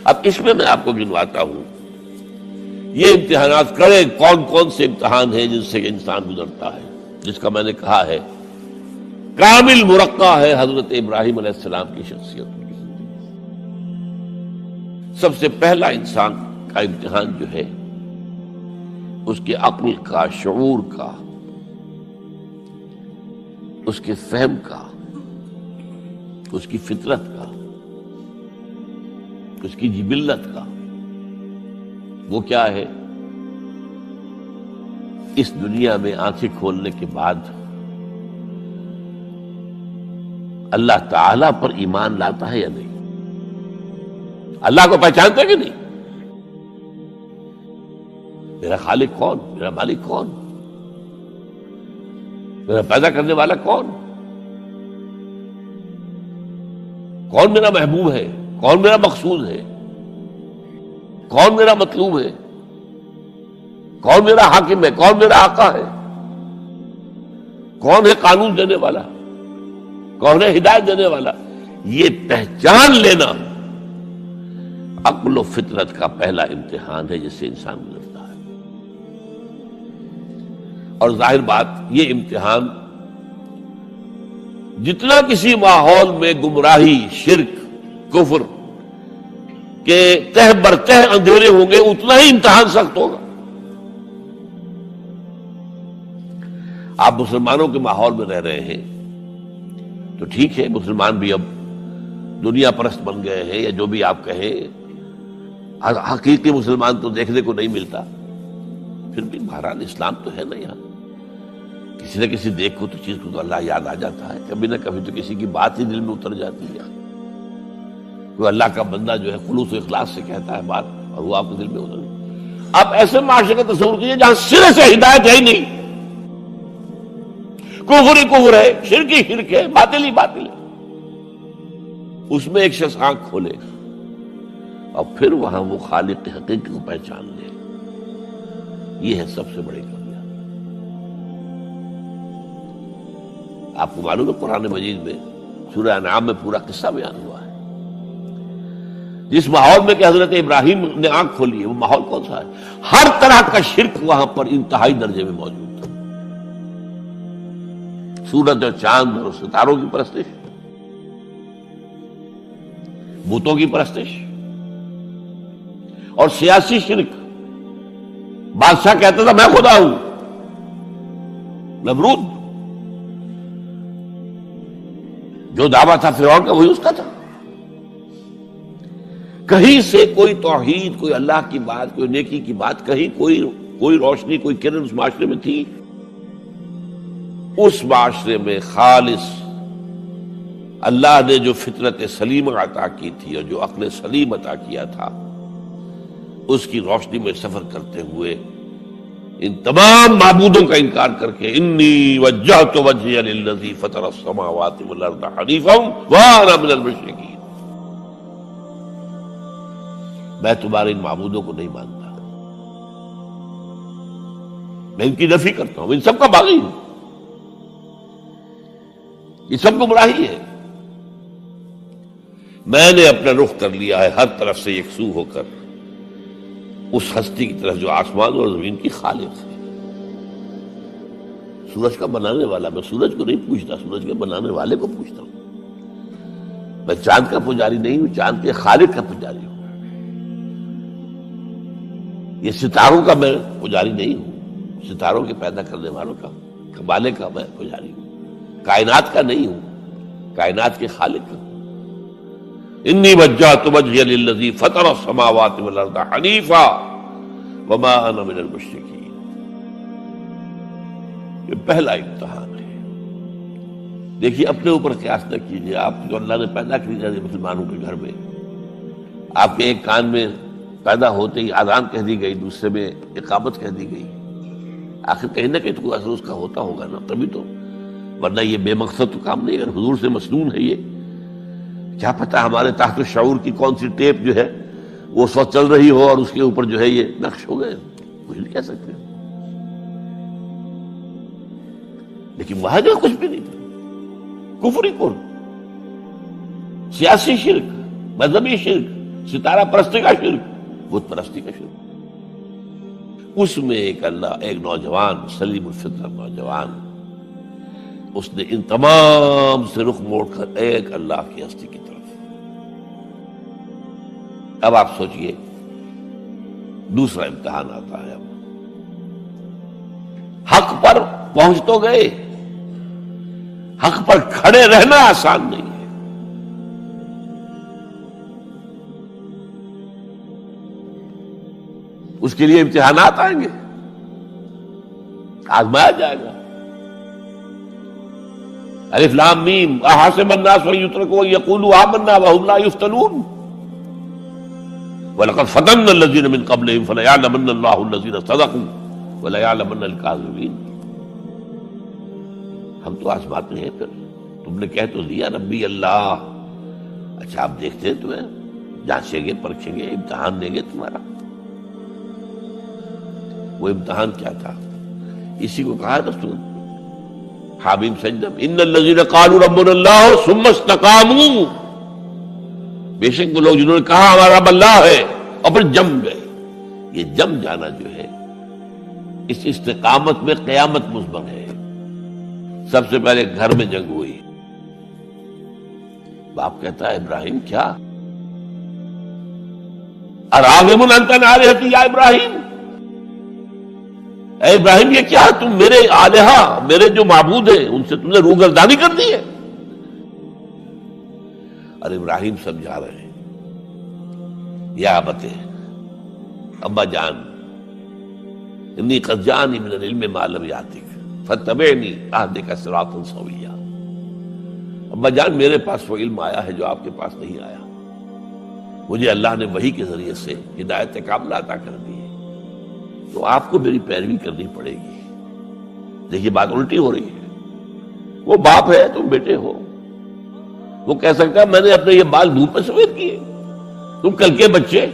اب اس میں آپ کو گنواتا ہوں یہ امتحانات کرے کون کون سے امتحان ہیں جن سے انسان گزرتا ہے، جس کا میں نے کہا ہے کامل مرقع ہے حضرت ابراہیم علیہ السلام کی شخصیت۔ سب سے پہلا انسان کا امتحان جو ہے اس کے عقل کا، شعور کا، اس کے فہم کا، اس کی فطرت کا، اس کی جبلت کا، وہ کیا ہے؟ اس دنیا میں آنکھیں کھولنے کے بعد اللہ تعالی پر ایمان لاتا ہے یا نہیں؟ اللہ کو پہچانتا ہے کہ نہیں؟ میرا خالق کون؟ میرا مالک کون؟ میرا پیدا کرنے والا کون؟ کون میرا محبوب ہے؟ کون میرا مقصود ہے؟ کون میرا مطلوب ہے؟ کون میرا حاکم ہے؟ کون میرا آقا ہے؟ کون ہے قانون دینے والا؟ کون ہے ہدایت دینے والا؟ یہ پہچان لینا عقل و فطرت کا پہلا امتحان ہے جس سے انسان گزرتا ہے۔ اور ظاہر بات یہ امتحان جتنا کسی ماحول میں گمراہی، شرک، کفر کے تہ برتہ اندھیرے ہوں گے اتنا ہی امتحان سخت ہوگا۔ آپ مسلمانوں کے ماحول میں رہ رہے ہیں تو ٹھیک ہے، مسلمان بھی اب دنیا پرست بن گئے ہیں یا جو بھی آپ کہیں، حقیقی مسلمان تو دیکھنے کو نہیں ملتا، پھر بھی بہرحال اسلام تو ہے نا یہاں۔ کسی نہ کسی دیکھو تو چیز کو تو اللہ یاد آ جاتا ہے، کبھی نہ کبھی تو کسی کی بات ہی دل میں اتر جاتی ہے، کوئی اللہ کا بندہ جو ہے خلوص و اخلاص سے کہتا ہے بات اور وہ آپ کے دل میں اتر جاتی۔ آپ ایسے معاشرے کا تصور کیجیے جہاں سرے سے ہدایت ہے ہی نہیں، کفر ہی کفر ہے، شرک ہی شرک ہے، باطل ہی باطل ہے، اس میں ایک شخص آنکھ کھولے اور پھر وہاں وہ خالق حقیقی کو پہچان لے، یہ ہے سب سے بڑی کامیابی۔ آپ کو معلوم ہے قرآن مجید میں سورہ انعام میں پورا قصہ بیان ہوا ہے۔ جس ماحول میں کہ حضرت ابراہیم نے آنکھ کھولی ہے وہ ماحول کون سا ہے؟ ہر طرح کا شرک وہاں پر انتہائی درجے میں موجود تھا۔ سورج اور چاند اور ستاروں کی پرستش، بتوں کی پرستش، اور سیاسی شرک۔ بادشاہ کہتا تھا میں خدا ہوں، نمرود جو دعویٰ تھا فرعون کا وہی اس کا تھا۔ کہیں سے کوئی توحید، کوئی اللہ کی بات، کوئی نیکی کی بات، کہیں کوئی روشنی، کوئی کرن اس معاشرے میں تھی؟ اس معاشرے میں خالص اللہ نے جو فطرت سلیم عطا کی تھی اور جو عقل سلیم عطا کیا تھا، اس کی روشنی میں سفر کرتے ہوئے ان تمام معبودوں کا انکار کر کے انی وجہت وجہی للذی فطر السماوات والارض حنیفا وانا من المشرکین، میں تمہارے ان معبودوں کو نہیں مانتا، میں ان کی نفی کرتا ہوں، ان سب کا باغی ہوں، یہ سب گمراہی ہے، میں نے اپنا رخ کر لیا ہے ہر طرف سے یکسو ہو کر اس ہستی کی طرف جو آسمان اور زمین کی خالق ہے، سورج کا بنانے والا۔ میں سورج کو نہیں پوچھتا، سورج کے بنانے والے کو پوچھتا ہوں۔ میں چاند کا پجاری نہیں ہوں، چاند کے خالق کا پجاری ہوں۔ یہ ستاروں کا میں پجاری نہیں ہوں، ستاروں کے پیدا کرنے والوں کا، کمالے کا میں پجاری ہوں۔ کائنات کا نہیں ہوں، کائنات کے خالق کا۔ انی وجہت وجہی للذی فطر السماوات والارض حنیفا وما انا من المشرکین۔ یہ پہلا امتحان ہے۔ دیکھیے اپنے اوپر قیاس نہ کیجیے، آپ جو اللہ نے پیدا کیا مسلمانوں کے گھر میں، آپ کے ایک کان میں پیدا ہوتے ہی اذان کہہ دی گئی، دوسرے میں اقامت کہہ دی گئی، آخر کہیں نہ کہیں تو کوئی اثر اس کا ہوتا ہوگا نا، تبھی تو، ورنہ یہ بے مقصد تو کام نہیں ہے۔ اگر حضور سے مسنون ہے یہ، کیا پتہ ہمارے تحت الشعور کی کون سی ٹیپ جو ہے وہ اس وقت چل رہی ہو اور اس کے اوپر جو ہے یہ نقش ہو گئے، کچھ نہیں کہہ سکتے۔ لیکن وہاں جو کچھ بھی نہیں تھا، کفر ہی کفر، سیاسی شرک، مذہبی شرک، ستارہ پرستی کا شرک، بت پرستی کا شرک۔ اس میں ایک نوجوان سلیم الفطرت نوجوان، اس نے ان تمام سے رخ موڑ کر ایک اللہ کی ہستی کی طرف۔ اب آپ سوچئے دوسرا امتحان آتا ہے۔ اب حق پر پہنچ تو گئے، حق پر کھڑے رہنا آسان نہیں ہے۔ اس کے لیے امتحانات آئیں گے، آزمایا جائے گا۔ الف لام میم احسب الناس ان یترکوا ان یقولوا آمنا وهم لا یفتنون وَلَقَدْ فَتَنَّا الَّذِينَ مِن قَبْلِهِمْ فَلَيَعْلَمَنَّ اللَّهُ الَّذِينَ صَدَقُوا وَلَيَعْلَمَنَّ الْكَاذِبِينَ۔ ہم تو آزماتے ہیں، پھر تم نے کہہ تو دیا ربی اللہ، اچھا آپ دیکھتے ہیں تمہیں جانچیں گے، پرکھیں گے، امتحان دیں گے تمہارا۔ وہ امتحان کیا تھا؟ اسی کو کہا رسول حامیم سجدہ ان الذین قالوا ربنا اللہ ثم استقاموا، بے شک وہ لوگ جنہوں نے کہا ہمارا رب اللہ ہے اور پھر جم گئے۔ یہ جم جانا جو ہے اس استقامت میں قیامت مضمن ہے۔ سب سے پہلے گھر میں جنگ ہوئی، باپ کہتا ہے ابراہیم کیا اراغب انت عن آلہتی یا ابراہیم، اے ابراہیم یہ کیا تم میرے آلہہ، میرے جو معبود ہیں ان سے تم نے روگردانی کر دی ہے۔ اور ابراہیم سمجھا رہے ہیں یا ابت، ابا جان انی قد جانی من العلم ما لم یاتک فاتبعنی اہدک صراطا سویا۔ ابا جان میرے پاس وہ علم آیا ہے جو آپ کے پاس نہیں آیا، مجھے اللہ نے وحی کے ذریعے سے ہدایت کاملہ عطا کر دی ہے، تو آپ کو میری پیروی کرنی پڑے گی۔ دیکھیے بات الٹی ہو رہی ہے، وہ باپ ہے تم بیٹے ہو، وہ کہہ سکتا ہے میں نے اپنے یہ بال دھوپ پہ سفید کیے، تم کل کے بچے،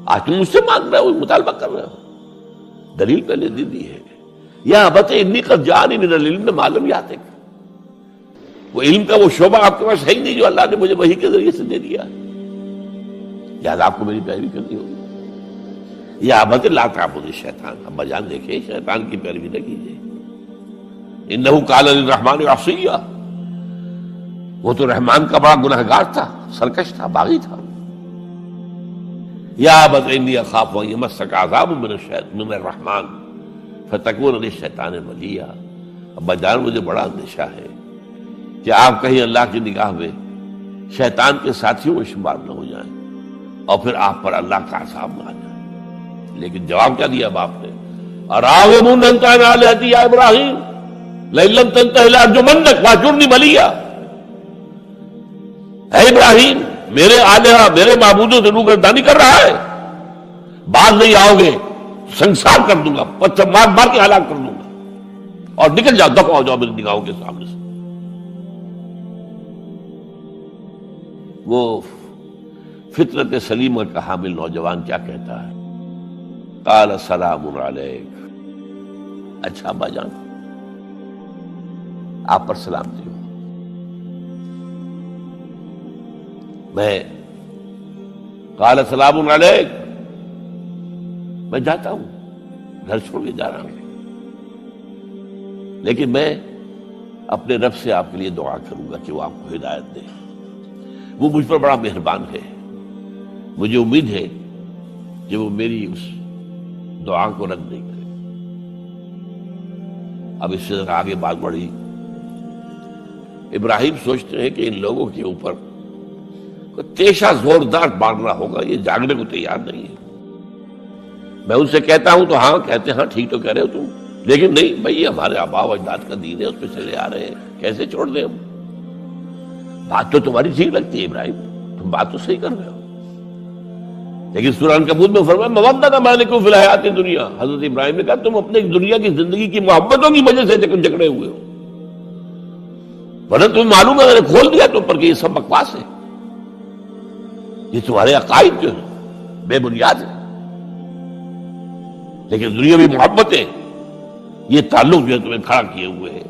آج تم مجھ سے مانگ رہے ہو، مطالبہ کر رہے ہو۔ دلیل پہلے دے دی ہے، یا ابت انی قد جانی من العلم ما لم یاتک، وہ علم کا وہ شعبہ آپ کے پاس ہے ہی نہیں جو اللہ نے مجھے وحی کے ذریعے سے دے دیا، لہٰذا آپ کو میری پیروی کرنی ہوگی۔ یا ابت لا تعبد الشیطان، ابا جان دیکھیں شیطان کی پیروی نہ کیجیے، انہ قال للرحمن عصیا، وہ تو رحمان کا بڑا گنہگار تھا، سرکش تھا، باغی تھا۔ یا ابت انی اخاف ان یمسک عذاب من الرحمن فتکون للشیطان ولیا، ابا جان مجھے بڑا اندیشہ ہے کہ آپ کہیں اللہ کی نگاہ میں شیطان کے ساتھیوں میں شمار نہ ہو جائیں اور پھر آپ پر اللہ کا عذاب نہ آ جائے۔ لیکن جواب کیا دیا باپ نے؟ اراغب انت عن آلہتی یا ابراہیم لئن لم تنتہ لارجمنک واہجرنی ملیا، اے ابراہیم میرے آلہہ میرے معبودوں سے روگردانی کر رہا ہے، باز نہیں آؤ گے سنسار کر دوں گا، پتھر مار مار کے ہلاک کر دوں گا، اور نکل جاؤ، دفع ہو جاؤ میری نگاہوں کے سامنے سے۔ وہ فطرت سلیمہ کا حامل نوجوان کیا کہتا ہے؟ قال سلام علیک، اچھا ابا جان آپ پر سلامتی ہو، میں قال سلام علیک، میں جاتا ہوں، گھر چھوڑ کے جا رہا ہوں، لیکن میں اپنے رب سے آپ کے لیے دعا کروں گا کہ وہ آپ کو ہدایت دے، وہ مجھ پر بڑا مہربان ہے، مجھے امید ہے کہ وہ میری اس دعا کو رد نہیں کرے۔ اب اس سے آگے بات بڑھی، ابراہیم سوچتے ہیں کہ ان لوگوں کے اوپر کوئی تیشہ زوردار مارنا ہوگا، یہ جاگنے کو تیار نہیں ہے۔ میں ان سے کہتا ہوں تو ہاں کہتے ہیں، ہاں ٹھیک تو کہہ رہے ہو تم، لیکن نہیں بھائی یہ ہمارے آباء و اجداد کا دین ہے، اس پہ چلے آ رہے ہیں، کیسے چھوڑ دیں ہم؟ بات تو تمہاری ٹھیک لگتی ہے ابراہیم، تم بات تو صحیح کر رہے ہو، لیکن سورہ عنکبوت میں فرمایا مودۃ بینکم فی الحیاۃ الدنیا، حضرت ابراہیم نے کہا تم اپنے دنیا کی زندگی کی محبتوں کی وجہ سے جھگڑے ہوئے ہو، ورنہ تمہیں معلوم ہے میں نے کھول دیا تم پر کہ یہ سب بکواس ہے، یہ تمہارے عقائد جو ہیں بے بنیاد ہے، لیکن دنیاوی محبتیں یہ تعلق جو ہے تمہیں کھڑا کیے ہوئے ہیں۔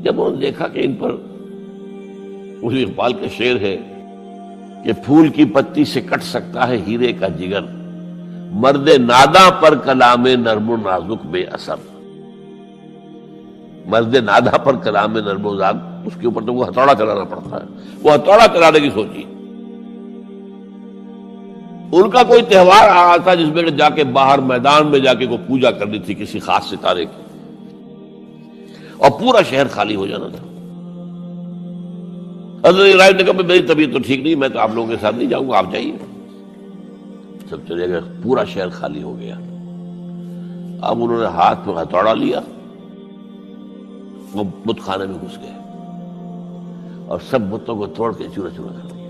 جب انہوں نے دیکھا کہ ان پر اس اقبال کا شعر ہے کہ پھول کی پتی سے کٹ سکتا ہے ہیرے کا جگر، مرد ناداں پر کلام نرم و نازک بے اثر۔ مرد ناداں پر کلام نرم و نازک، اس کے اوپر تو وہ ہتھوڑا چلانا پڑتا ہے، وہ ہتھوڑا چلانے کی سوچی۔ ان کا کوئی تہوار آ رہا تھا جس میں جا کے باہر میدان میں جا کے کوئی پوجا کرنی تھی کسی خاص ستارے کی، اور پورا شہر خالی ہو جانا تھا۔ حضرت ابراہیم نے کہا میری طبیعت تو ٹھیک نہیں، میں تو آپ لوگوں کے ساتھ نہیں جاؤں گا، آپ جائیے۔ سب چلے گئے، پورا شہر خالی ہو گیا۔ اب انہوں نے ہاتھ میں ہتھوڑا لیا، وہ بت خانے میں گھس گئے اور سب بتوں کو توڑ کے چورا چورا کر دیا۔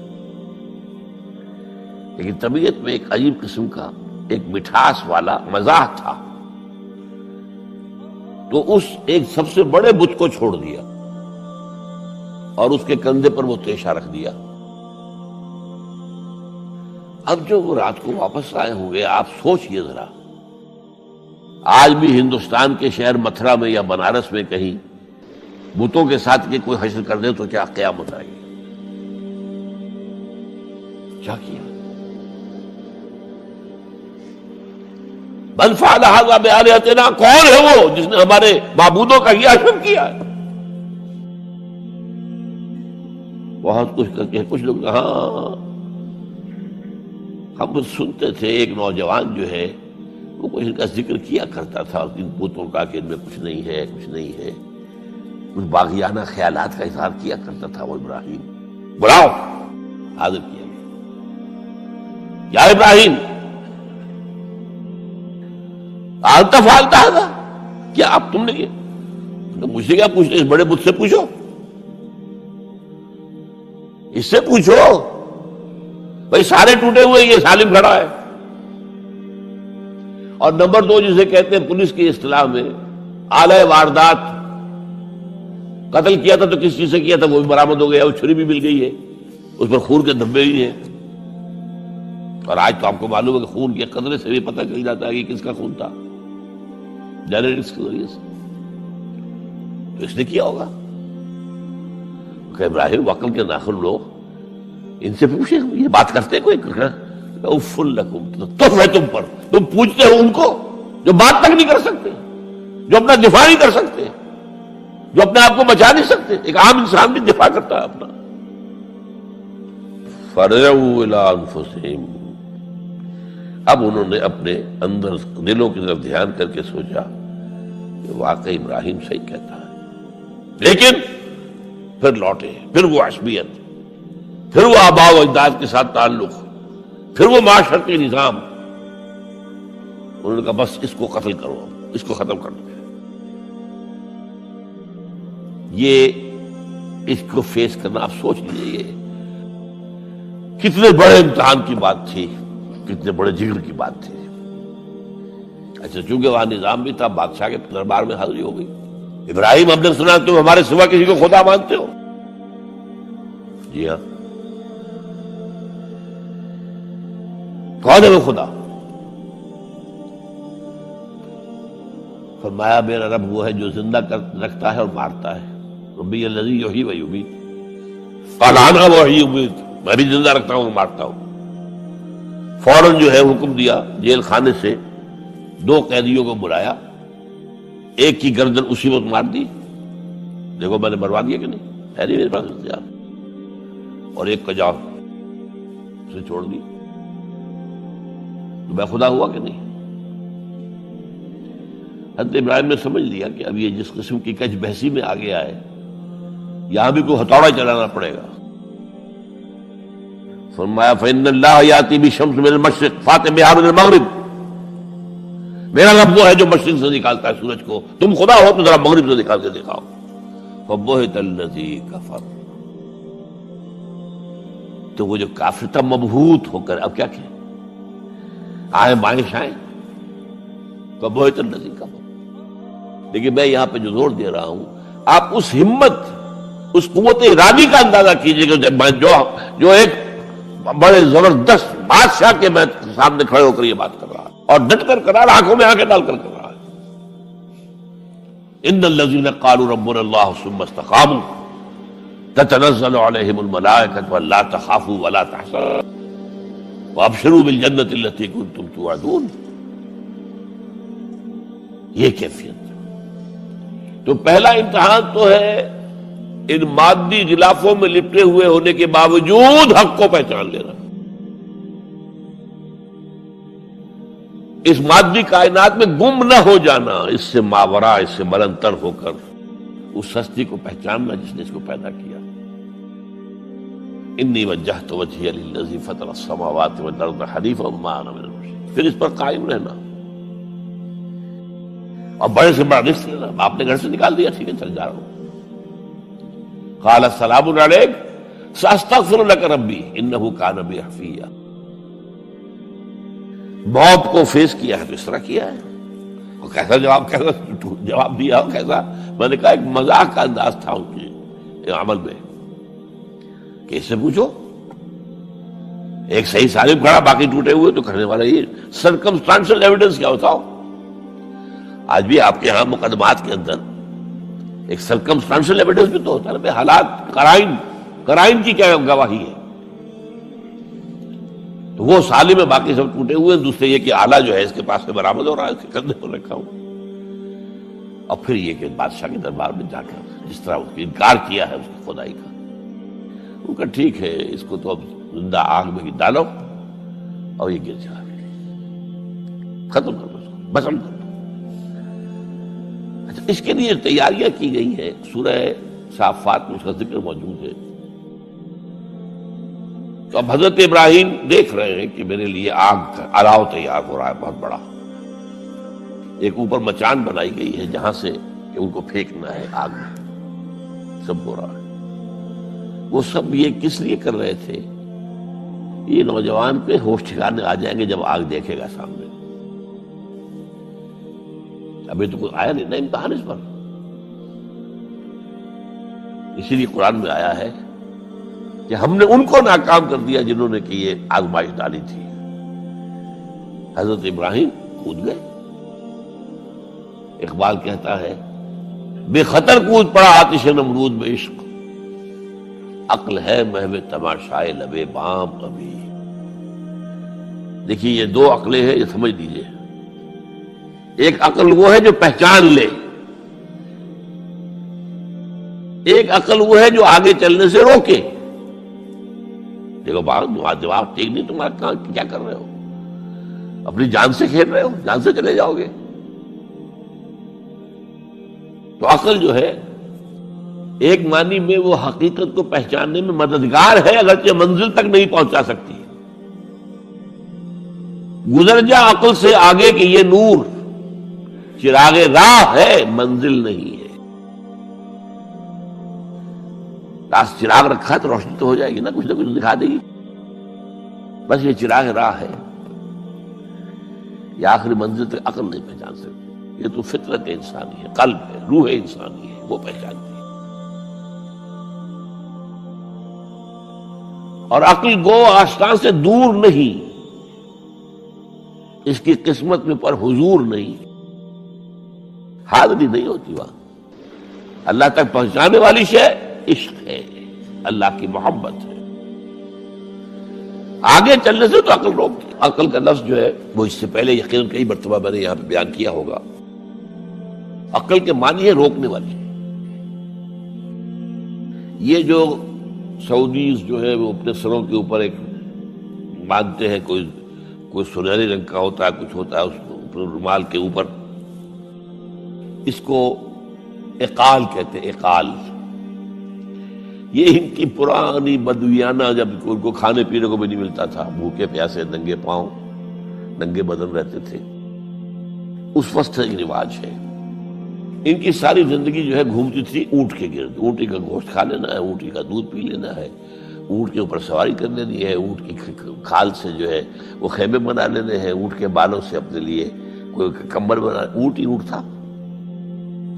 لیکن طبیعت میں ایک عجیب قسم کا ایک مٹھاس والا مزاح تھا، تو اس ایک سب سے بڑے بت کو چھوڑ دیا اور اس کے کندھے پر وہ تیشہ رکھ دیا۔ اب جو وہ رات کو واپس آئے ہوں گے، آپ سوچئے ذرا، آج بھی ہندوستان کے شہر متھرا میں یا بنارس میں کہیں بتوں کے ساتھ کے کوئی حشر کر دے تو کیا قیامت آئے گی؟ کیا کیا؟ من فعل ھذا بآلہتنا، کون ہے وہ جس نے ہمارے معبودوں کا یہ حشر کیا ہے؟ بہت کچھ کر کے کچھ لوگ، ہاں ہم سنتے تھے ایک نوجوان جو ہے وہ کچھ ان کا ذکر کیا کرتا تھا ان بتوں کا کہ ان میں کچھ نہیں ہے، کچھ نہیں ہے، کچھ باغیانہ خیالات کا اظہار کیا کرتا تھا وہ ابراہیم۔ بلاؤ، حاضر کیا گیا۔ یا ابراہیم انت فعلت ھذا، کیا اب تم نے کیا؟ مجھ سے کیا پوچھتے، اس بڑے بت سے پوچھو، اس سے پوچھو، بھائی سارے ٹوٹے ہوئے، یہ سالم کھڑا ہے۔ اور نمبر 2 جسے کہتے ہیں پولیس کی اصطلاح میں آلہ واردات، قتل کیا تھا تو کس چیز سے کیا تھا وہ بھی برآمد ہو گیا، وہ چھری بھی مل گئی ہے، اس پر خون کے دھبے بھی ہیں، اور آج تو آپ کو معلوم ہے کہ خون کے قطرے سے بھی پتہ چل جاتا ہے کہ کس کا خون تھا، جینیٹکس کے ذریعے سے۔ تو اس نے کیا ہوگا کہ ابراہیم عقل کے ناخن لو، ان سے پوچھے، یہ بات کرتے کوئی؟ اف لکم، تم ہے تم پر، تم پوچھتے ہو ان کو جو بات تک نہیں کر سکتے، جو اپنا دفاع نہیں کر سکتے، جو اپنے آپ کو بچا نہیں سکتے۔ ایک عام انسان بھی دفاع کرتا ہے اپنا۔ فرجعوا الی انفسہم، اب انہوں نے اپنے اندر دلوں کی طرف دھیان کر کے سوچا کہ واقعی ابراہیم صحیح کہتا ہے، لیکن پھر لوٹے، پھر وہ عصبیت، پھر وہ آباء و اجداد کے ساتھ تعلق، پھر وہ معاشرتی نظام۔ انہوں نے کہا بس اس کو قتل کرو، اس کو ختم کر دو۔ یہ اس کو فیس کرنا، آپ سوچ لیجیے یہ کتنے بڑے امتحان کی بات تھی، کتنے بڑے جگر کی بات تھی۔ اچھا چونکہ وہاں نظام بھی تھا، بادشاہ کے دربار میں حاضری ہو گئی۔ ابراہیم، ہم نے سنا تم ہمارے سوا کسی کو خدا مانتے ہو؟ جی ہاں، کون ہے وہ خدا؟ فرمایا میرا رب وہ ہے جو زندہ رکھتا ہے اور مارتا ہے، ربی الذی یحیی و یمیت، قال انا احیی و امیت، میں بھی زندہ رکھتا ہوں اور مارتا ہوں۔ فوراً جو ہے حکم دیا، جیل خانے سے 2 قیدیوں کو بلایا، ایک کی گردن اسی وقت مار دی، دیکھو میں نے مروا دیا کہ نہیں، ہے نہیں میرے پاس اختیار، اور ایک کا جان اسے چھوڑ دی، تو میں خدا ہوا کہ نہیں؟ حضرت ابراہیم نے سمجھ لیا کہ اب یہ جس قسم کی کج بحثی میں آ گیا ہے، یہاں بھی کوئی ہتھوڑا چلانا پڑے گا۔ فرمایا فإن اللہ یاتی بالشمس من المشرق فأت بہا من المغرب، میرا رب وہ ہے جو مشرق سے نکالتا ہے سورج کو، تم خدا ہو تو ذرا مغرب سے نکال کے دکھاؤ۔ فبہت الذی کفر، تو وہ جو کافر تھا مبہوت ہو کر اب کیا کہ آئے بائیں شائیں، فبہت الذی کفر۔ لیکن میں یہاں پہ جو زور دے رہا ہوں، آپ اس ہمت، اس قوت ارادی کا اندازہ کیجئے کہ جو ایک بڑے زبردست بادشاہ کے میں سامنے کھڑے ہو کر یہ بات کر رہا ہے، اور ڈٹ کر کر رہا ہے، آنکھوں میں آنکھیں ڈال کر رہا ہے۔ ان الذین قالوا ربنا اللہ ثم استقاموا، تتنزل علیہم الملائکۃ الا تخافوا ولا تحزنوا وابشروا بالجنۃ التي كنتم توعدون. یہ کیفیت. تو پہلا امتحان تو ہے ان مادی غلافوں میں لپٹے ہوئے ہونے کے باوجود حق کو پہچان لینا. اس مادی کائنات میں گم نہ ہو جانا، اس سے ماورا، اس سے بلندتر ہو کر اس ہستی کو پہچاننا جس نے اس کو پیدا کیا. انی وجہت وجہی للذی فطر السماوات والارض حنیفا وما انا من المشرکین. پھر اس پر قائم رہنا اور بڑے سے بڑا رزق لینا. آپ نے گھر سے نکال دیا، ٹھیک ہے چل جا رہا ہوں. قال السلام علیک ساستغفر لک ربی انہ کان بی حفیہ. موت کو فیس کیا ہے تو اس طرح کیا ہے. اور کیسا جواب دیا ہو کیسا. میں نے کہا ایک مذاق کا انداز تھا ان کے عمل میں کہ اس سے پوچھو ایک صحیح سالم کھڑا باقی ٹوٹے ہوئے تو کرنے والا یہ سرکمسٹانشل ایویڈنس کیا ہوتا ہو. آج بھی آپ کے ہاں مقدمات کے اندر ایک سرکمسٹانشل ایویڈنس بھی تو ہوتا ہے نا. حالات قرائن کی کیا گواہی ہے. تو وہ سالم میں باقی سب ٹوٹے ہوئے. دوسرے یہ کہ آلہ جو ہے اس کے پاس سے برآمد ہو رہا ہے، اس کے کندھے پر رکھا ہوں. اور پھر یہ کہ بادشاہ کے دربار میں جا کر جس طرح اس نے انکار کیا ہے اس کی خدائی کا. وہ کہ ٹھیک ہے اس کو تو اب زندہ آگ میں ڈالو اور یہ گر جا، ختم کر دو، بسم کر دو. اچھا، اس کے لیے تیاریاں کی گئی ہیں. سورہ صافات میں اس کا ذکر موجود ہے. تو اب حضرت ابراہیم دیکھ رہے ہیں کہ میرے لیے آگ کا الاؤ تیار ہو رہا ہے بہت بڑا. ایک اوپر مچان بنائی گئی ہے جہاں سے کہ ان کو پھینکنا ہے آگ میں. سب ہو رہا ہے. وہ سب یہ کس لیے کر رہے تھے؟ یہ نوجوان پہ ہوش ٹھکانے آ جائیں گے جب آگ دیکھے گا سامنے. ابھی تو کوئی آیا نہیں نا امتحان اس پر. اسی لیے قرآن میں آیا ہے کہ ہم نے ان کو ناکام کر دیا جنہوں نے کہ یہ آزمائش ڈالی تھی. حضرت ابراہیم کود گئے. اقبال کہتا ہے بے خطر کود پڑا آتش نمرود میں عشق، عقل ہے محو تماشائے لبے بام ابھی. دیکھیے یہ دو عقلیں ہیں، یہ سمجھ لیجیے. ایک عقل وہ ہے جو پہچان لے، ایک عقل وہ ہے جو آگے چلنے سے روکے. دیکھو جواب ٹھیک نہیں، تمہارا کیا کر رہے ہو؟ اپنی جان سے کھیل رہے ہو، جان سے چلے جاؤ گے. تو عقل جو ہے ایک معنی میں وہ حقیقت کو پہچاننے میں مددگار ہے، اگرچہ منزل تک نہیں پہنچا سکتی. گزر جا عقل سے آگے کہ یہ نور چراغ راہ ہے، منزل نہیں ہے. پاس چراغ رکھا تو روشنی تو ہو جائے گی نا، کچھ نہ کچھ دکھا دے گی. بس یہ چراغ راہ ہے، یہ آخری منزل تک عقل نہیں پہچان سکتی. یہ تو فطرت انسانی ہے، قلب ہے، روح انسانی ہے، وہ پہچانتی ہے. اور عقل گو آستان سے دور نہیں، اس کی قسمت میں پر حضور نہیں، حاضری نہیں ہوتی وہاں. اللہ تک پہنچانے والی شے عشق ہے، اللہ کی محبت ہے. آگے چلنے سے تو عقل روکتی. عقل کا لفظ جو ہے وہ اس سے پہلے یقیناً کئی مرتبہ میں نے یہاں پہ بیان کیا ہوگا. عقل کے معنی ہے روکنے والی. یہ جو سعودیز جو ہے وہ اپنے سروں کے اوپر ایک باندھتے ہیں، کوئی سنہرے رنگ کا ہوتا ہے، کچھ ہوتا ہے اس رومال کے اوپر. اس کو اقال کہتے ہیں، اقال. یہ ان کی پرانی بدویانہ، جب ان کو کھانے پینے کو بھی نہیں ملتا تھا، بھوکے پیاسے ننگے پاؤں ننگے بدن رہتے تھے، اس وقت ایک رواج ہے. ان کی ساری زندگی جو ہے گھومتی تھی اونٹ کے گرد. اونٹی کا گوشت کھا لینا ہے، اونٹی کا دودھ پی لینا ہے، اونٹ کے اوپر سواری کر لینی ہے، اونٹ کی کھال سے جو ہے وہ خیمے بنا لینے ہیں، اونٹ کے بالوں سے اپنے لیے کوئی کمبل بنا. اونٹ ہی اونٹ تھا.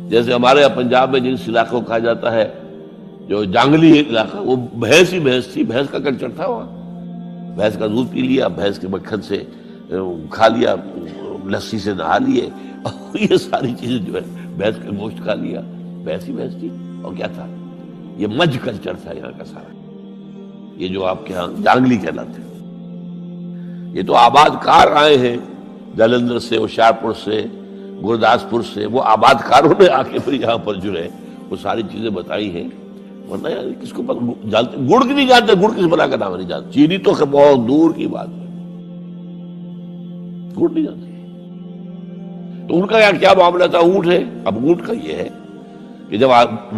جیسے ہمارے یہاں پنجاب میں جن علاقے کو کہا جاتا ہے جو جانگلی علاقہ، وہ بھینس ہی بھینس تھی، بھینس کا کلچر تھا وہاں. بھینس کا دودھ پی لیا، بھینس کے مکھن سے کھا لیا، لسی سے نہا لیے، اور یہ ساری چیزیں جو ہے بھینس کا گوشت کھا لیا. بھینس ہی بھینس تھی. اور کیا تھا؟ یہ مج کلچر تھا یہاں کا سارا، یہ جو آپ کے ہاں جانگلی کہلاتے ہیں، یہ تو آباد کار آئے ہیں جلندھر سے، ہوشیارپور سے، گرداسپور سے، وہ آباد کاروں نے آ کے پھر یہاں پر جو ہے وہ ساری چیزیں بتائی ہیں، ورنہ یار کس کو جانتے، گڑ کی نہیں جانتے، گڑ کس بلا کا نام نہیں جانتے، چینی تو بہت دور کی بات ہے، گڑ نہیں جانتے۔ تو ان کا کیا معاملہ تھا؟ اونٹ ہے۔ اب اونٹ کا یہ ہے کہ جب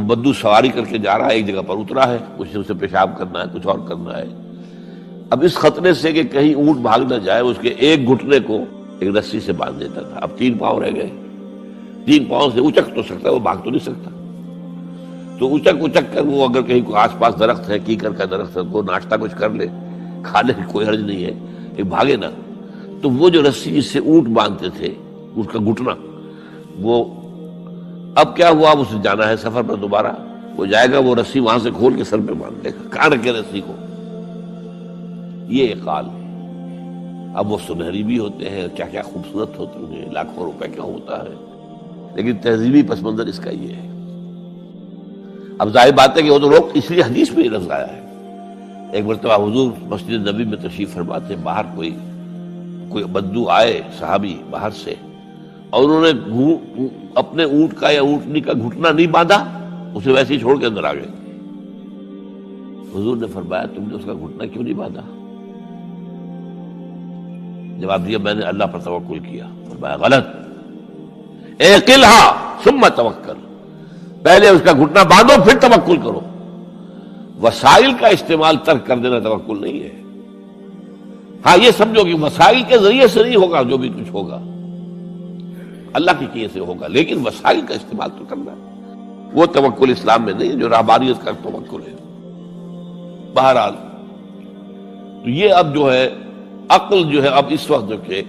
بدو سواری کر کے جا رہا ہے، ایک جگہ پر اترا ہے، کچھ اسے پیشاب کرنا ہے، کچھ اور کرنا ہے، اب اس خطرے سے کہ کہیں اونٹ بھاگ نہ جائے، اس کے ایک گھٹنے کو ایک رسی سے باندھ دیتا تھا۔ اب 3 پاؤں رہ گئے، 3 پاؤں سے اچک تو سکتا ہے، وہ بھاگ تو نہیں سکتا، تو اچک کر وہ اگر کہیں آس پاس درخت ہے، کیکر کا درخت ہے، وہ ناشتہ کچھ کر لے، کھا لے، کوئی حرج نہیں ہے، ایک بھاگے نا۔ تو وہ جو رسی جس سے اونٹ باندھتے تھے، اس کا گھٹنا، وہ اب کیا ہوا، اسے جانا ہے سفر پر دوبارہ، وہ جائے گا، وہ رسی وہاں سے کھول کے سر پہ باندھ لے گا، کاٹ کے رسی کو۔ یہ اقال، اب وہ سنہری بھی ہوتے ہیں، کیا کیا خوبصورت ہوتے ہیں، لاکھوں روپے کا ہوتا ہے، لیکن تہذیبی پس منظر اس کا یہ ہے۔ اب ظاہر بات ہے کہ وہ تو لوگ اس لیے حدیث میں یہ لفظ آیا ہے۔ ایک مرتبہ حضور مسجد نبی میں تشریف فرما تھے، باہر کوئی بدو آئے صحابی باہر سے، اور انہوں نے اپنے اونٹ کا یا اونٹنی کا گھٹنا نہیں باندھا، اسے ویسے ہی چھوڑ کے اندر آ گئے۔ حضور نے فرمایا تم نے اس کا گھٹنا کیوں نہیں باندھا؟ جواب دیا میں نے اللہ پر توکل کیا۔ فرمایا غلط، اعقلھا ثم توکل، پہلے اس کا گھٹنا باندھو پھر توکل کرو۔ وسائل کا استعمال ترک کر دینا توکل نہیں ہے۔ ہاں یہ سمجھو کہ وسائل کے ذریعے سے نہیں ہوگا، جو بھی کچھ ہوگا اللہ کی کیے سے ہوگا، لیکن وسائل کا استعمال تو کرنا ہے، وہ توکل اسلام میں نہیں ہے جو رہبانیت کا توکل ہے۔ بہرحال تو یہ اب جو ہے عقل جو ہے، اب اس وقت جو کہ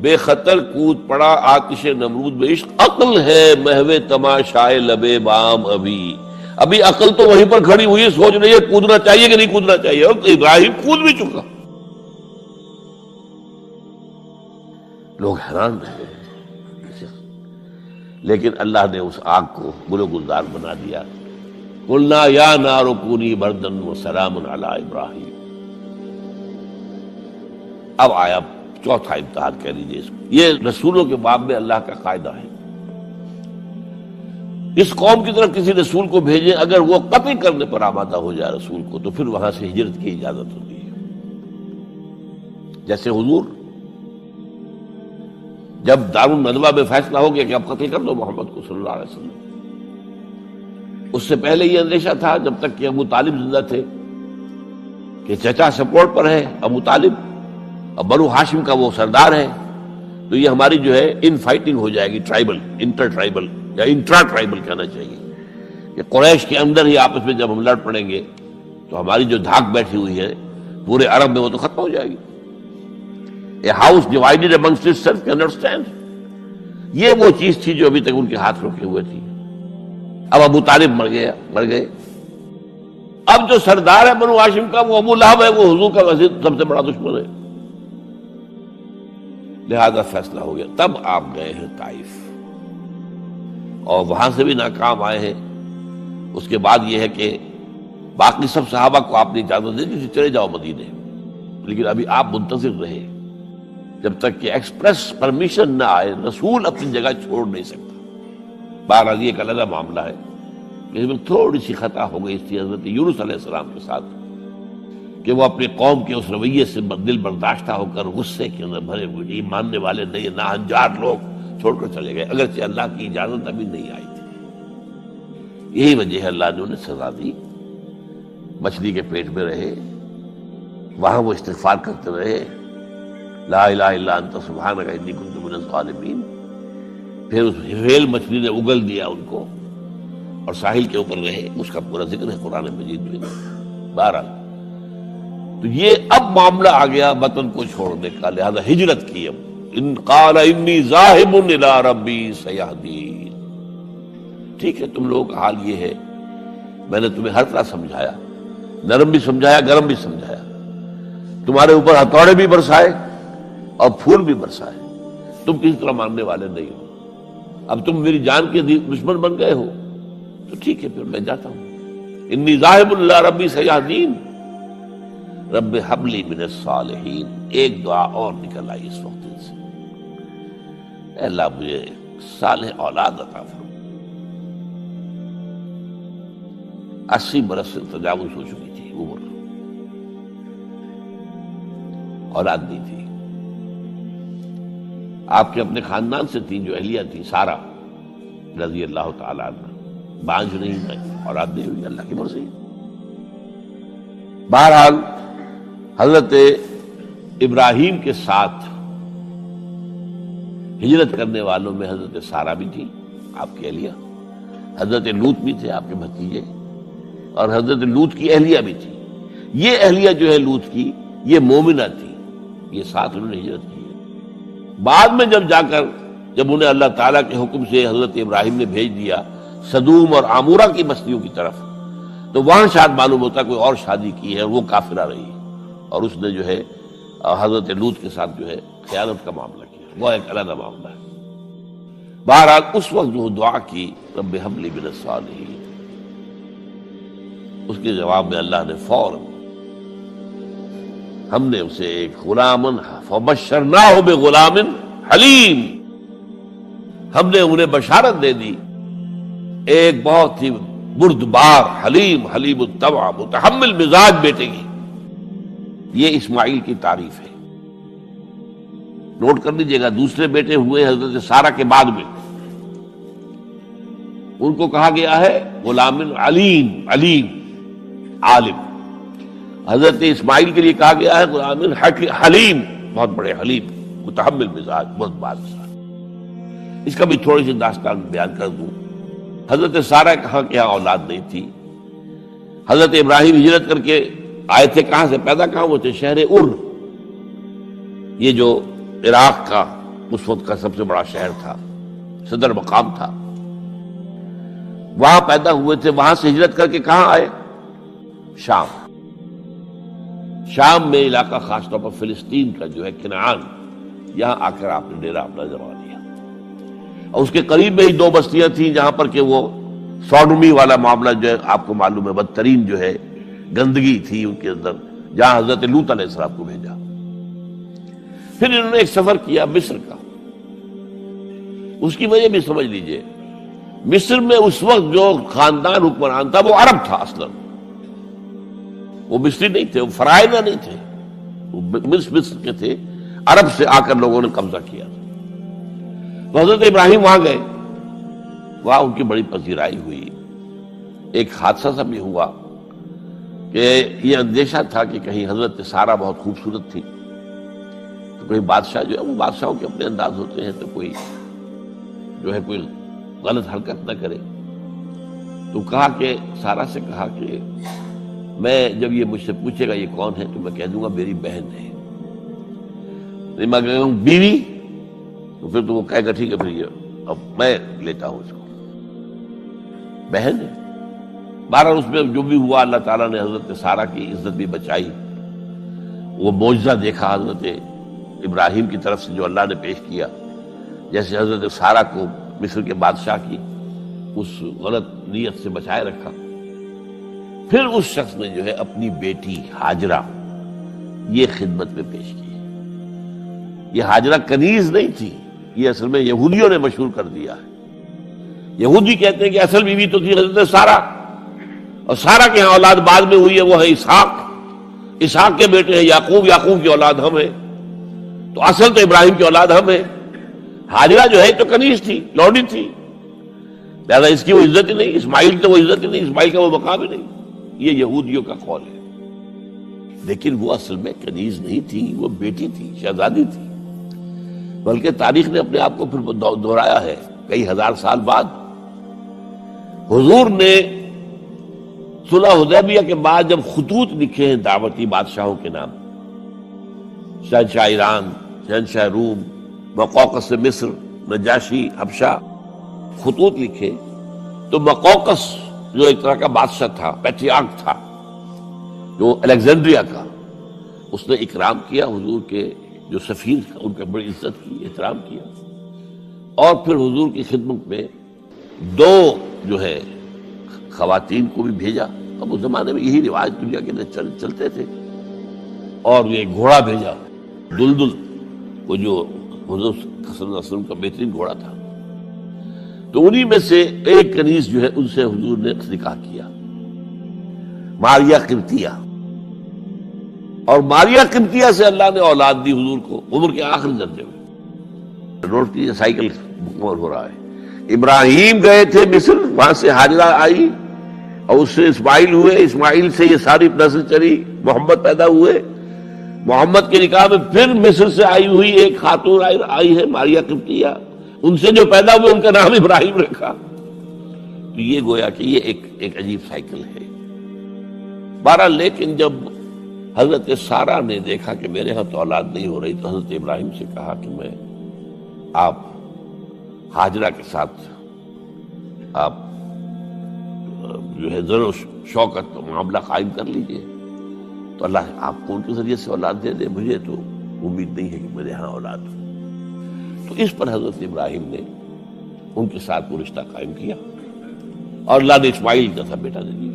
بے خطر کود پڑا آتش نمرود میں عشق، عقل ہے محو تماشائے لبے بام، ابھی عقل تو وہیں پر کھڑی ہوئی ہے، سوچ رہی ہے کودنا چاہیے کہ نہیں کودنا چاہیے، اور ابراہیم کود بھی چکا۔ لوگ حیران رہے، لیکن اللہ نے اس آگ کو گل و گلزار بنا دیا۔ قلنا یا نار کونی بردن وسلام علی ابراہیم۔ اب آیا چوتھا امتحان کہہ لیجیے اس کو۔ یہ رسولوں کے باب میں اللہ کا قاعدہ ہے، اس قوم کی طرف کسی رسول کو بھیجیں، اگر وہ قتل کرنے پر آمادہ ہو جائے رسول کو، تو پھر وہاں سے ہجرت کی اجازت ہوتی ہے۔ جیسے حضور جب دارالندوہ میں فیصلہ ہو گیا کہ اب قتل کر دو محمد کو صلی اللہ علیہ وسلم، اس سے پہلے یہ اندیشہ تھا جب تک کہ ابو طالب زندہ تھے کہ چچا سپورٹ پر ہے ابو طالب، اب بنو ہاشم کا وہ سردار ہے، تو یہ ہماری جو ہے ان فائٹنگ ہو جائے گی، ٹرائبل، انٹر ٹرائبل یا انٹرا ٹرائبل کہنا چاہیے، کہ قریش کے اندر ہی آپس میں جب ہم لڑ پڑیں گے تو ہماری جو دھاک بیٹھی ہوئی ہے پورے عرب میں وہ تو ختم ہو جائے گی۔ A house divided amongst itself can understand۔ یہ وہ چیز تھی جو ابھی تک ان کے ہاتھ روکے ہوئے تھی۔ اب ابو طالب مر گئے، اب جو سردار ہے بنو ہاشم کا وہ ابو لہب ہے، وہ حضور کا وزیر سب سے بڑا دشمن ہے، لہذا فیصلہ ہو گیا۔ تب آپ گئے ہیں طائف اور وہاں سے بھی ناکام آئے ہیں۔ اس کے بعد یہ ہے کہ باقی سب صحابہ کو آپ نے اجازت دے دی چلے جاؤ مدینے، لیکن ابھی آپ منتظر رہے جب تک کہ ایکسپریس پرمیشن نہ آئے، رسول اپنی جگہ چھوڑ نہیں سکتا۔ بہرحال یہ ایک علیحدہ معاملہ ہے کہ اس میں تھوڑی سی خطا ہو گئی تھی حضرت یونس علیہ السلام کے ساتھ، کہ وہ اپنی قوم کے اس رویے سے دل برداشتہ ہو کر غصے کے اندر بھرے ہوئے، یہ ماننے والے نہیں، ناہنجار لوگ چھوڑ کر چلے گئے، اگرچہ اللہ کی اجازت ابھی نہیں آئی تھی۔ یہی وجہ ہے اللہ نے انہیں سزا دی، مچھلی کے پیٹ میں رہے، وہاں وہ استغفار کرتے رہے، لا الہ الا انت سبحانک انی کنت من الظالمین۔ پھر اس ویل مچھلی نے اگل دیا ان کو اور ساحل کے اوپر رہے، اس کا پورا ذکر ہے قرآن مجید میں۔ بہرحال تو یہ اب معاملہ آ گیا وطن کو چھوڑنے کا، لہذا ہجرت کی۔ اب ان قال انی ذاہب الی ربی سیہدین، ٹھیک ہے تم لوگوں کا حال یہ ہے، میں نے تمہیں ہر طرح سمجھایا، نرم بھی سمجھایا، گرم بھی سمجھایا، تمہارے اوپر ہتھوڑے بھی برسائے اور پھول بھی برسائے، تم کسی طرح ماننے والے نہیں ہو، اب تم میری جان کے دشمن بن گئے ہو، تو ٹھیک ہے پھر میں جاتا ہوں۔ انی ذاہب الی ربی سیہدین، رب ہب لی من الصالحین۔ ایک دعا اور نکل آئی اس وقت سے، اے اللہ مجھے صالح اولاد عطا فرما۔ 80 برس سے تجاوز ہو چکی تھی عمر، اولاد نہیں تھی۔ آپ کے اپنے خاندان سے تھی جو اہلیہ تھی سارہ رضی اللہ تعالی عنہ، بانجھ نہیں ہے، اولاد نہیں ہوئی، اللہ کی مرضی۔ بہرحال حضرت ابراہیم کے ساتھ ہجرت کرنے والوں میں حضرت سارہ بھی تھی آپ کی اہلیہ، حضرت لوط بھی تھے آپ کے بھتیجے، اور حضرت لوط کی اہلیہ بھی تھی۔ یہ اہلیہ جو ہے لوط کی، یہ مومنہ تھی، یہ ساتھ انہوں نے ہجرت کی ہے۔ بعد میں جب انہیں اللہ تعالیٰ کے حکم سے حضرت ابراہیم نے بھیج دیا سدوم اور عامورہ کی بستیوں کی طرف، تو وہاں شاید معلوم ہوتا کوئی اور شادی کی ہے، وہ کافرہ رہی، اور اس نے جو ہے حضرت لوط کے ساتھ جو ہے خیانت کا معاملہ کیا، وہ ایک علیحدہ معاملہ ہے۔ بہرحال اس وقت جو دعا کی رب ہب لی من الصالحین، اس کے جواب میں اللہ نے فوراً ہم نے اسے ایک غلام فبشرناہ بغلام حلیم، ہم نے انہیں بشارت دے دی ایک بہت ہی بردبار، حلیم الطبع، متحمل مزاج بیٹے کی۔ یہ اسماعیل کی تعریف ہے، نوٹ کر لیجیے گا۔ دوسرے بیٹے ہوئے حضرت سارہ کے بعد میں، ان کو کہا گیا ہے غلام علیم عالم۔ حضرت اسماعیل کے لیے کہا گیا ہے غلام حلیم، بہت بڑے حلیم، متحمل مزاج، بہت بادشاہ۔ اس کا بھی تھوڑی سی داستان بیان کر دوں۔ حضرت سارہ کہاں کے یہاں اولاد نہیں تھی۔ حضرت ابراہیم ہجرت کر کے آئے تھے، کہاں سے پیدا کہاں ہوئے تھے؟ شہر ار، یہ جو عراق کا اس وقت کا سب سے بڑا شہر تھا، صدر مقام تھا، وہاں پیدا ہوئے تھے۔ وہاں سے ہجرت کر کے کہاں آئے؟ شام میں علاقہ، خاص طور پر فلسطین کا جو ہے کنعان، یہاں آ کر آپ نے ڈیرہ اپنا جما لیا۔ اور اس کے قریب میں ہی 2 بستیاں تھیں جہاں پر کہ وہ سوڈومی والا معاملہ جو ہے آپ کو معلوم ہے، بدترین جو ہے گندگی تھی ان کے اندر، جہاں حضرت لوط علیہ السلام کو بھیجا۔ پھر انہوں نے ایک سفر کیا مصر کا، اس کی وجہ بھی سمجھ لیجئے۔ مصر میں اس وقت جو خاندان حکمران تھا وہ عرب تھا اصلا، وہ مصری نہیں تھے، وہ فرائضہ نہیں تھے، وہ مصر کے تھے، عرب سے آ کر لوگوں نے قبضہ کیا تھا۔ تو حضرت ابراہیم وہاں گئے، وہاں ان کی بڑی پذیرائی ہوئی۔ ایک حادثہ سا بھی ہوا کہ یہ اندیشہ تھا کہ کہیں حضرت سارہ بہت خوبصورت تھی، تو کوئی بادشاہ جو ہے، وہ بادشاہوں کے اپنے انداز ہوتے ہیں، تو کوئی جو ہے کوئی غلط حرکت نہ کرے۔ تو کہا کہ سارہ سے کہا کہ میں جب یہ مجھ سے پوچھے گا یہ کون ہے تو میں کہہ دوں گا میری بہن ہے، نہیں میں کہوں بیوی تو پھر تو وہ کہے گا ٹھیک ہے پھر یہ اب میں لیتا ہوں اس کو، بہن ہے۔ بہرحال اس میں جو بھی ہوا، اللہ تعالیٰ نے حضرت سارہ کی عزت بھی بچائی۔ وہ معجزہ دیکھا حضرت ابراہیم کی طرف سے جو اللہ نے پیش کیا، جیسے حضرت سارہ کو مصر کے بادشاہ کی اس غلط نیت سے بچائے رکھا۔ پھر اس شخص نے جو ہے اپنی بیٹی ہاجرہ یہ خدمت میں پیش کی۔ یہ ہاجرہ کنیز نہیں تھی، یہ اصل میں یہودیوں نے مشہور کر دیا ہے۔ یہودی کہتے ہیں کہ اصل بیوی تو تھی حضرت سارہ، اور سارہ کے ہاں اولاد بعد میں ہوئی ہے، وہ ہے اسحاق کے بیٹے ہیں یعقوب کی اولاد ہم ہیں، تو اصل تو ابراہیم کی اولاد ہم ہیں۔ ہاجرہ جو ہے تو کنیز تھی، لوڈی تھی، لہذا اس کی وہ عزت ہی نہیں، اسماعیل کی وہ عزت ہی نہیں، اسماعیل کا وہ مقام ہی نہیں۔ یہ یہودیوں کا قول ہے، لیکن وہ اصل میں کنیز نہیں تھی، وہ بیٹی تھی، شہزادی تھی۔ بلکہ تاریخ نے اپنے آپ کو پھر دہرایا ہے کئی ہزار سال بعد۔ حضور نے صلح حدیبیہ کے بعد جب خطوط لکھے ہیں دعوتی بادشاہوں کے نام، شہنشاہ ایران، شہنشاہ روم، مقوقس مصر، نجاشی حبشہ، خطوط لکھے، تو مقوقس جو ایک طرح کا بادشاہ تھا، پیٹریارک تھا، جو الیگزینڈریا کا، اس نے اکرام کیا حضور کے جو سفیر تھا، ان کا بڑی عزت کی، احترام کیا، اور پھر حضور کی خدمت میں 2 جو ہے خواتین کو بھی بھیجا، اب اس زمانے میں یہی رواج دنیا کے اندر چلتے تھے. اور یہ گھوڑا بھیجا دلدل، وہ جو حضور صلی اللہ علیہ وسلم کا بہترین گھوڑا تھا. تو انہی میں سے ایک کنیز جو ہے ان سے حضور نے نکاح کیا، ماریہ قبطیہ. اور ماریہ قبطیہ سے اللہ نے اولاد دی حضور کو عمر کے آخری درجے میں. نوٹ کیجیے سائیکل مکمل ہو رہا ہے. ابراہیم گئے تھے مصر، وہاں سے ہاجرہ آئی اور اس سے اسماعیل ہوئے، اسماعیل سے یہ ساری نسل چلی، محمد پیدا ہوئے. محمد کے نکاح میں پھر مصر سے آئی ہوئی ایک خاتون آئی ہے ماریہ قبطیہ، ان سے جو پیدا ہوئے ان کا نام ابراہیم رکھا. تو یہ گویا کہ یہ ایک عجیب سائیکل ہے. بہرحال لیکن جب حضرت سارہ نے دیکھا کہ میرے ہاں تو اولاد نہیں ہو رہی، تو حضرت ابراہیم سے کہا کہ میں آپ ہاجرہ کے ساتھ آپ جو ہے ذر و شوکت معاملہ قائم کر لیجئے، تو اللہ آپ کو ان کے ذریعے سے اولاد دے دے. مجھے تو امید نہیں ہے کہ میرے ہاں اولاد ہو. تو اس پر حضرت ابراہیم نے ان کے ساتھ وہ رشتہ قائم کیا اور اللہ نے اسماعیل کا تھا بیٹا دے دیا.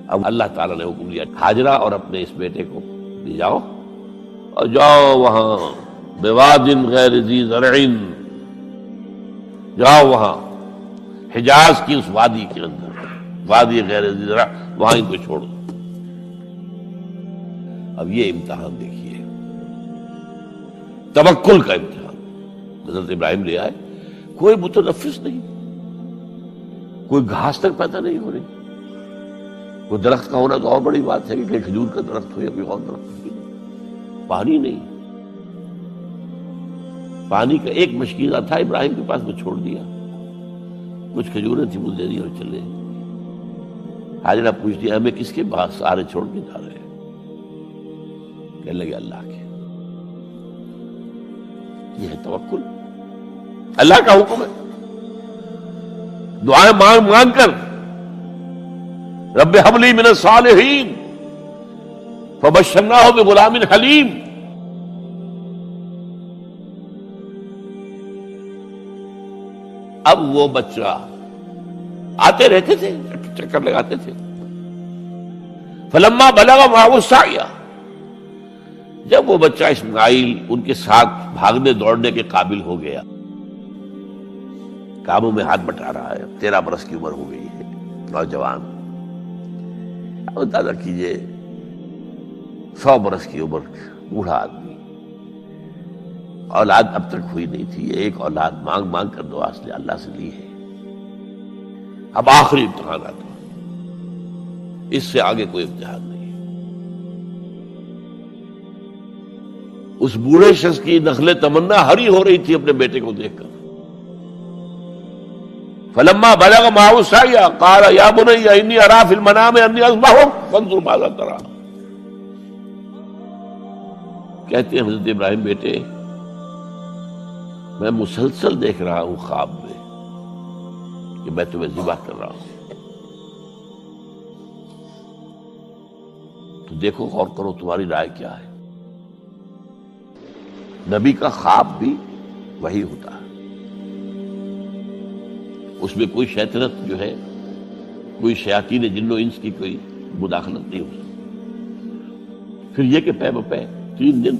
اب اللہ تعالیٰ نے حکم دیا ہاجرہ اور اپنے اس بیٹے کو لے جاؤ اور جاؤ وہاں بواد غیر ذی زرع، جاؤ وہاں حجاز کی اس وادی کے اندر، وادی غیر ذی زرع، وہاں ان کو چھوڑ دو. اب یہ امتحان دیکھیے، توکل کا امتحان. حضرت ابراہیم لے آئے، کوئی متنفس نہیں، کوئی گھاس تک پیدا نہیں ہو رہی. کوئی درخت کا ہونا تو اور بڑی بات ہے کہ کوئی کھجور کا درخت ہو یا کوئی اور درخت ہو. پانی نہیں، پانی کا ایک مشکیزہ تھا ابراہیم کے پاس، میں چھوڑ دیا. کچھ کھجوریں تھی وہ دے دی اور چلے. حاجرہ پوچھتی ہمیں کس کے پاس سارے چھوڑ کے جا رہے ہیں؟ کہنے لگے اللہ کے. یہ ہے توکل، اللہ کا حکم ہے. دعائیں مانگ مانگ کر رب ہب لی من الصالحین فبشرناہ بغلام حلیم. اب وہ بچہ آتے رہتے تھے، چکر لگاتے تھے. فلما بلغ معه السعی، جب وہ بچہ اسماعیل ان کے ساتھ بھاگنے دوڑنے کے قابل ہو گیا، کاموں میں ہاتھ بٹا رہا ہے، 13 برس کی عمر ہو گئی ہے، نوجوان. اب اندازہ کیجئے 100 برس کی عمر، بوڑھا آدمی، اولاد اب تک ہوئی نہیں تھی. ایک اولاد مانگ مانگ کر دعا سے اللہ سے لی ہے. اب آخری امتحان آتا، اس سے آگے کوئی امتحان نہیں. اس بوڑھے شخص کی نخل تمنا ہری ہو رہی تھی اپنے بیٹے کو دیکھ کر. فلما بلغ معه السعی قال یا بنی انی اری فی المنام انی اذبحک فانظر ماذا تری. کہتے ہیں حضرت ابراہیم بیٹے، میں مسلسل دیکھ رہا ہوں خواب میں کہ میں تمہیں ذبح کر رہا ہوں. تو دیکھو غور کرو تمہاری رائے کیا ہے. نبی کا خواب بھی وہی ہوتا ہے، اس میں کوئی شیطنت جو ہے، کوئی شیاطین جن و انس کی کوئی مداخلت نہیں ہو سکتی. پھر یہ کہ پے بپے 3 دن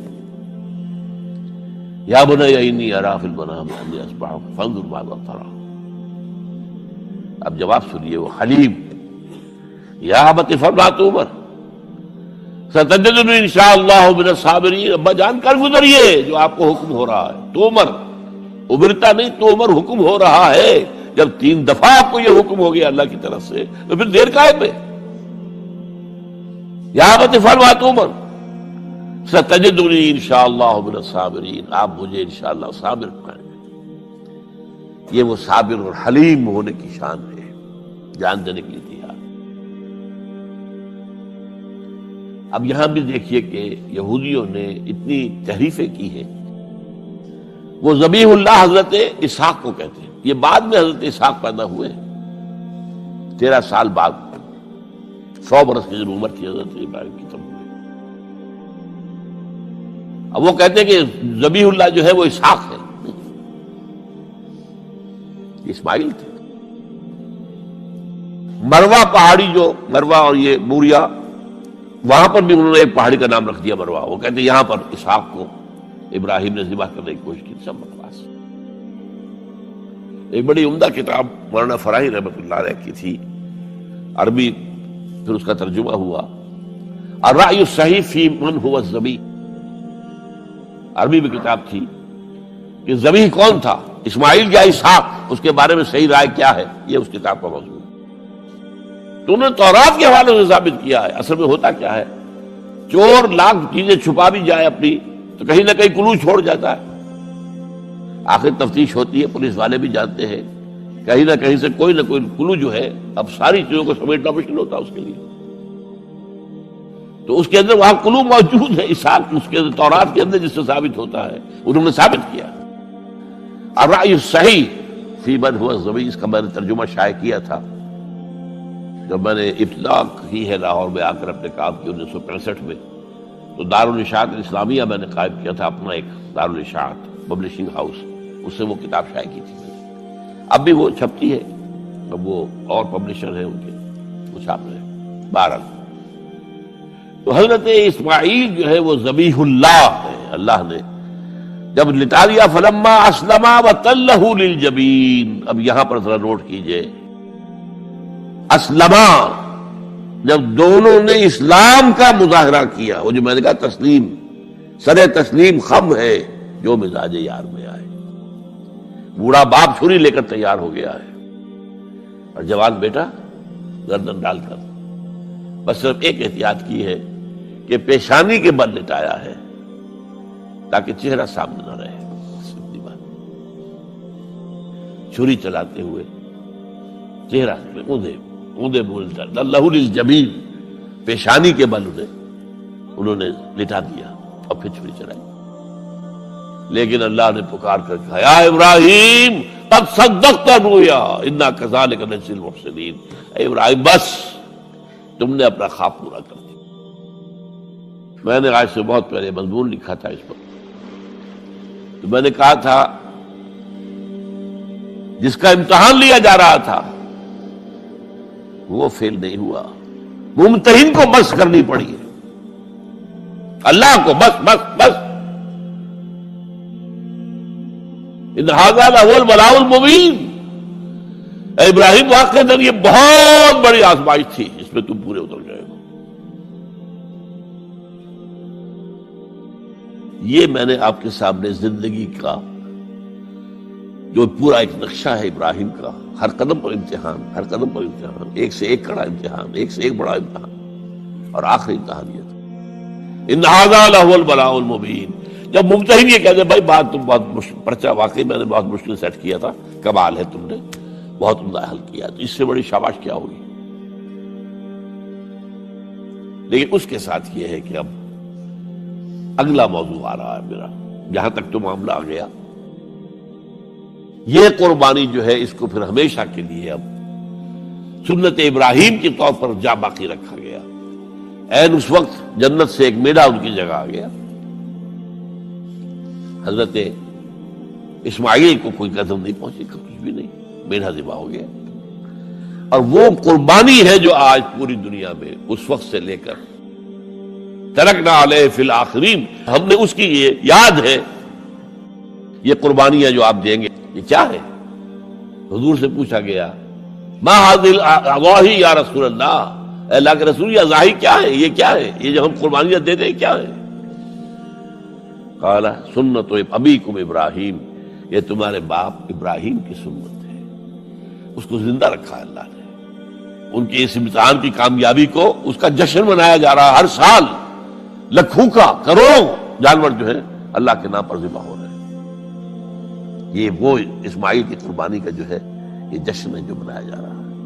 یا بنی انی اری فی المنام انی اذبحک فانظر ماذا تری. اب جواب سنیے وہ حلیم. یا ابت افعل ما تؤمر ستجدنی انشاءاللہ من الصابرین. ابا جان کر گزریے جو آپ کو حکم ہو رہا ہے. تومر ابرتا نہیں، تومر حکم ہو رہا ہے. جب 3 دفعہ آپ کو یہ حکم ہو گیا اللہ کی طرف سے تو پھر دیر کائے پہ. یا ابت افعل ما تؤمر ستجدنی انشاءاللہ من الصابرین. آپ مجھے انشاءاللہ صابر پائیں گے. یہ وہ صابر اور حلیم ہونے کی شان ہے، جان دینے کے لیے تیار. اب یہاں بھی دیکھیے کہ یہودیوں نے اتنی تحریفیں کی ہیں. وہ ذبیح اللہ حضرت اسحاق کو کہتے ہیں. یہ بعد میں حضرت اسحاق پیدا ہوئے، 13 سال بعد، 100 برس کی جب عمر تھی حضرت ابراہیم کی تب ہوئے. اب وہ کہتے ہیں کہ ذبیح اللہ جو ہے وہ اسحاق ہے، اسماعیل تھے. مروا پہاڑی جو مروا اور یہ موریا، وہاں پر بھی انہوں نے ایک پہاڑی کا نام رکھ دیا مروا. وہ کہتے ہیں یہاں پر اسحاق کو ابراہیم نے ذبح کرنے کی کوشش کی. سب بکواس. ایک بڑی عمدہ کتاب مولانا فراہی رحمۃ اللہ علیہ کی تھی، عربی، پھر اس کا ترجمہ ہوا، الرأی الصحیح فی من هو الذبیح. عربی میں کتاب تھی کہ ذبیح کون تھا، اسماعیل یا اسحاق، اس کے بارے میں صحیح رائے کیا ہے، یہ اس کتاب کا موضوع ہے. تو انہوں نے تورات کے حوالے سے ثابت کیا ہے. اصل میں ہوتا کیا ہے، چور لاکھ چیزیں چھپا بھی جائے اپنی تو کہیں نہ کہیں کلو چھوڑ جاتا ہے. آخر تفتیش ہوتی ہے، پولیس والے بھی جانتے ہیں کہیں نہ کہیں سے کوئی نہ کوئی کلو جو ہے، اب ساری چیزوں کو سمیٹنا مشکل ہوتا ہے اس کے لیے. تو اس کے اندر وہاں کلو موجود ہے، اسحاق اس کے تورات کے اندر جس سے ثابت ہوتا ہے، انہوں نے ثابت کیا. الرأی الصحیح فی من هو الذبیح، اس کا میں نے ترجمہ شائع کیا تھا جب میں نے ابتدا کی ہے لاہور میں آ کر اپنے کام کی 1965 میں. تو دارالاشاعت اسلامیہ میں نے قائم کیا تھا اپنا ایک دارالاشاعت پبلشنگ ہاؤس، اس سے وہ کتاب شائع کی تھی. اب بھی وہ چھپتی ہے، اب وہ اور پبلشر ہیں ان کے، وہ چھاپ رہے ہیں. بہرحال تو حضرت اسماعیل جو ہے وہ ذبیح اللہ ہے. اللہ نے جب لٹا دیا، فلما اسلما وتلہ للجبین. اب یہاں پر ذرا نوٹ کیجئے، اسلما، جب دونوں نے اسلام کا مظاہرہ کیا، وہ جو میں نے کہا تسلیم، سر تسلیم خم ہے جو مزاج یار میں آئے. بوڑھا باپ چھری لے کر تیار ہو گیا ہے اور جوان بیٹا گردن ڈال کر بس صرف ایک احتیاط کی ہے کہ پیشانی کے بل لٹایا ہے تاکہ چہرہ سامنے نہ رہے. چھری چلاتے ہوئے چہرہ اوندا بولتا اللہ للجبین، پیشانی کے بل انہوں نے لٹا دیا اور پھر چھری چلائی. لیکن اللہ نے پکار کر کہا، یا ابراہیم قد صدقت الرؤیا انا کذالک نجزی المحسنین. اے ابراہیم بس تم نے اپنا خواب پورا کر دیا. میں نے آج سے بہت پہلے مضمون لکھا تھا اس پر، تو میں نے کہا تھا جس کا امتحان لیا جا رہا تھا وہ فیل نہیں ہوا، ممتحن کو بس کرنی پڑی ہے، اللہ کو بس بس بس. ان ھذا لہو البلاء المبین. اے ابراہیم واقعی اندر یہ بہت بڑی آزمائش تھی، اس میں تم پورے اتر گئے ہو. یہ میں نے آپ کے سامنے زندگی کا جو پورا ایک نقشہ ہے ابراہیم کا، ہر قدم پر امتحان، ہر قدم پر امتحان، ایک سے ایک کڑا امتحان، ایک سے ایک بڑا امتحان، اور آخری امتحان یہ تھا ان ھذا لہو البلاء المبین. جب ممتحن یہ کہتے بھائی بات تم بہت مشکل، پرچہ واقعی میں نے بہت مشکل سیٹ کیا تھا، کمال ہے تم نے بہت عمدہ حل کیا، تو اس سے بڑی شاباش کیا ہوگی. لیکن اس کے ساتھ یہ ہے کہ اب اگلا موضوع آ رہا ہے میرا، جہاں تک تو معاملہ آ گیا، یہ قربانی جو ہے اس کو پھر ہمیشہ کے لیے اب سنت ابراہیم کے طور پر جا باقی رکھا گیا. عین اس وقت جنت سے ایک میڑا ان کی جگہ آ گیا. حضرت اسماعیل کو کوئی قدر نہیں پہنچی، کچھ بھی نہیں، میڑا ذبح ہو گیا. اور وہ قربانی ہے جو آج پوری دنیا میں اس وقت سے لے کر ترکنا علیہ فی الآخرین، ہم نے اس کی یہ یاد ہے. یہ قربانیاں جو آپ دیں گے یہ کیا ہے؟ حضور سے پوچھا گیا ما ھذی الاضاحی یا رسول اللہ، اے اللہ کے رسول یہ اضاحی کیا ہے، یہ کیا ہے، یہ جو ہم قربانیاں دے دیں کیا ہے؟ قال سنت ابیکم ابراہیم، یہ تمہارے باپ ابراہیم کی سنت ہے. اس کو زندہ رکھا ہے اللہ نے. ان کی اس امتحان کی کامیابی کو اس کا جشن منایا جا رہا ہے. ہر سال لاکھوں کا کروڑوں جانور جو ہے اللہ کے نام پر ذبح ہو رہے ہیں. یہ وہ اسماعیل کی قربانی کا جو ہے یہ جشن ہے جو منایا جا رہا ہے.